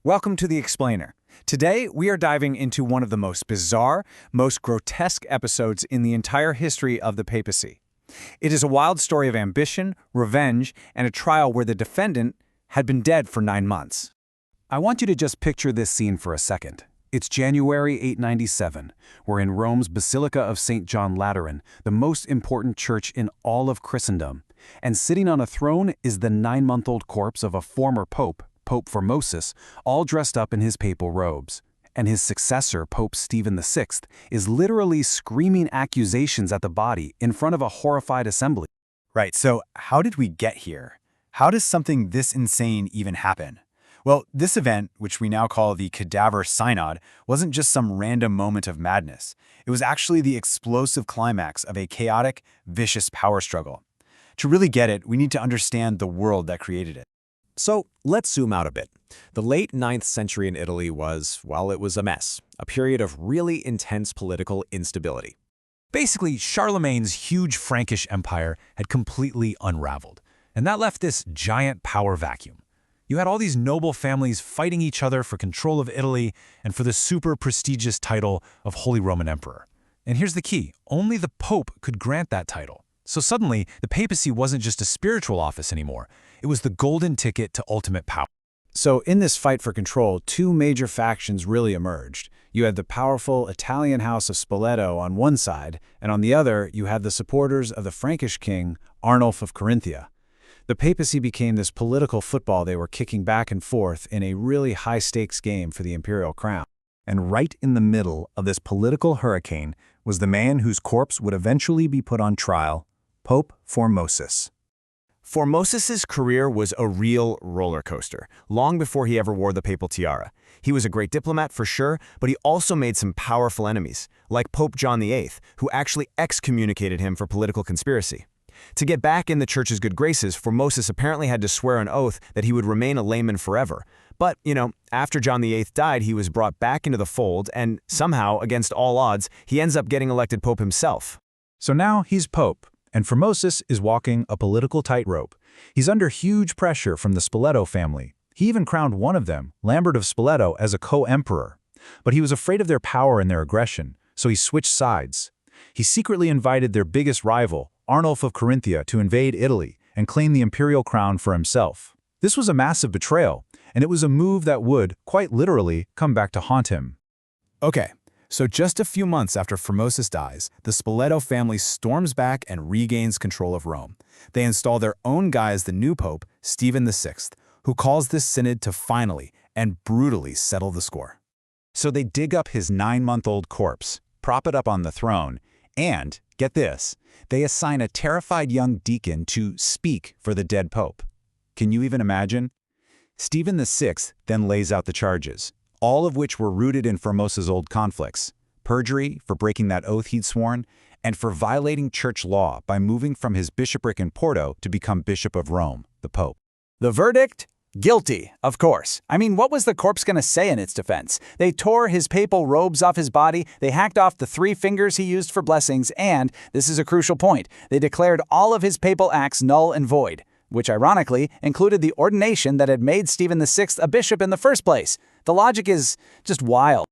Welcome to The Explainer. Today, we are diving into one of the most bizarre, most grotesque episodes in the entire history of the papacy. It is a wild story of ambition, revenge, and a trial where the defendant had been dead for 9 months. I want you to just picture this scene for a second. It's January 897. We're in Rome's Basilica of St. John Lateran, the most important church in all of Christendom. And sitting on a throne is the 9-month-old corpse of a former pope, Pope Formosus, all dressed up in his papal robes. And his successor, Pope Stephen VI, is literally screaming accusations at the body in front of a horrified assembly. Right, so how did we get here? How does something this insane even happen? Well, this event, which we now call the Cadaver Synod, wasn't just some random moment of madness. It was actually the explosive climax of a chaotic, vicious power struggle. To really get it, we need to understand the world that created it. So let's zoom out a bit. The late 9th century in Italy was, well, it was a mess, a period of really intense political instability. Basically, Charlemagne's huge Frankish empire had completely unraveled, and that left this giant power vacuum. You had all these noble families fighting each other for control of Italy and for the super prestigious title of Holy Roman Emperor. And here's the key, only the Pope could grant that title. So suddenly, the papacy wasn't just a spiritual office anymore. It was the golden ticket to ultimate power. So in this fight for control, 2 major factions really emerged. You had the powerful Italian house of Spoleto on one side, and on the other, you had the supporters of the Frankish king, Arnulf of Carinthia. The papacy became this political football they were kicking back and forth in a really high-stakes game for the imperial crown. And right in the middle of this political hurricane was the man whose corpse would eventually be put on trial, Pope Formosus. Formosus's career was a real roller coaster, long before he ever wore the papal tiara. He was a great diplomat for sure, but he also made some powerful enemies, like Pope John VIII, who actually excommunicated him for political conspiracy. To get back in the church's good graces, Formosus apparently had to swear an oath that he would remain a layman forever. But, after John VIII died, he was brought back into the fold, and somehow, against all odds, he ends up getting elected pope himself. So now he's pope, and Formosus is walking a political tightrope. He's under huge pressure from the Spoleto family. He even crowned one of them, Lambert of Spoleto, as a co-emperor. But he was afraid of their power and their aggression, so he switched sides. He secretly invited their biggest rival, Arnulf of Carinthia, to invade Italy and claim the imperial crown for himself. This was a massive betrayal, and it was a move that would, quite literally, come back to haunt him. Okay, so just a few months after Formosus dies, the Spoleto family storms back and regains control of Rome. They install their own guy as the new pope, Stephen VI, who calls this synod to finally and brutally settle the score. So they dig up his 9-month-old corpse, prop it up on the throne, and, get this, they assign a terrified young deacon to speak for the dead pope. Can you even imagine? Stephen VI then lays out the charges, all of which were rooted in Formosa's old conflicts: perjury for breaking that oath he'd sworn, and for violating church law by moving from his bishopric in Porto to become Bishop of Rome, the Pope. The verdict? Guilty, of course. I mean, what was the corpse going to say in its defense? They tore his papal robes off his body, they hacked off the 3 fingers he used for blessings, and, this is a crucial point, they declared all of his papal acts null and void, which ironically included the ordination that had made Stephen VI a bishop in the first place. The logic is just wild.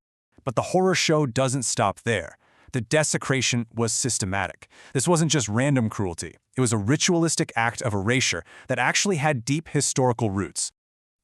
But the horror show doesn't stop there. The desecration was systematic. This wasn't just random cruelty. It was a ritualistic act of erasure that actually had deep historical roots.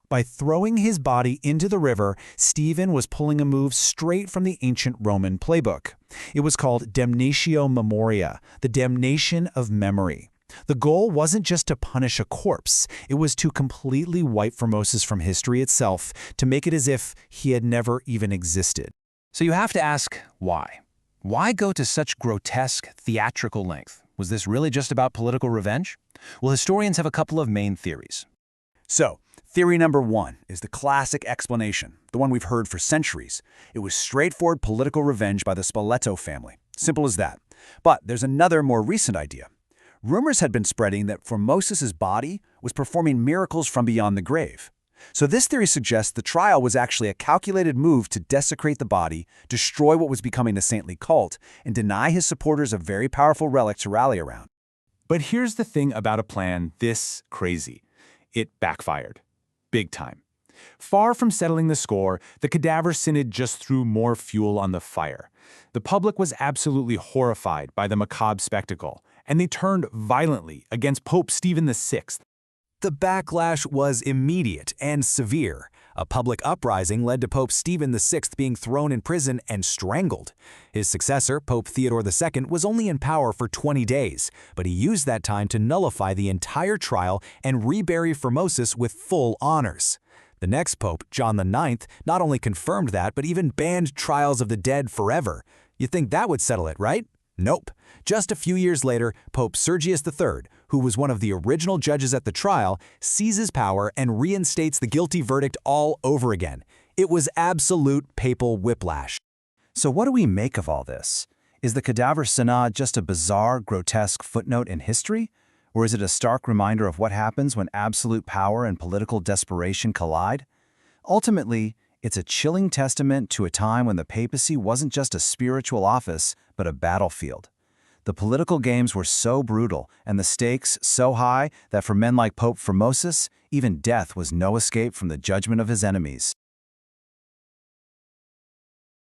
By throwing his body into the river, Stephen was pulling a move straight from the ancient Roman playbook. It was called damnatio memoria, the damnation of memory. The goal wasn't just to punish a corpse, it was to completely wipe Formosus from history itself, to make it as if he had never even existed. So you have to ask, why? Why go to such grotesque, theatrical length? Was this really just about political revenge? Well, historians have a couple of main theories. So, theory number 1 is the classic explanation, the one we've heard for centuries. It was straightforward political revenge by the Spoleto family. Simple as that. But there's another, more recent idea. Rumors had been spreading that Formosus's body was performing miracles from beyond the grave. So this theory suggests the trial was actually a calculated move to desecrate the body, destroy what was becoming a saintly cult, and deny his supporters a very powerful relic to rally around. But here's the thing about a plan this crazy. It backfired. Big time. Far from settling the score, the Cadaver Synod just threw more fuel on the fire. The public was absolutely horrified by the macabre spectacle, and they turned violently against Pope Stephen VI. The backlash was immediate and severe. A public uprising led to Pope Stephen VI being thrown in prison and strangled. His successor, Pope Theodore II, was only in power for 20 days, but he used that time to nullify the entire trial and rebury Formosus with full honors. The next pope, John IX, not only confirmed that, but even banned trials of the dead forever. You'd think that would settle it, right? Nope. Just a few years later, Pope Sergius III, who was one of the original judges at the trial, seizes power and reinstates the guilty verdict all over again. It was absolute papal whiplash. So what do we make of all this? Is the Cadaver Synod just a bizarre, grotesque footnote in history? Or is it a stark reminder of what happens when absolute power and political desperation collide? Ultimately, it's a chilling testament to a time when the papacy wasn't just a spiritual office, but a battlefield. The political games were so brutal and the stakes so high that for men like Pope Formosus, even death was no escape from the judgment of his enemies.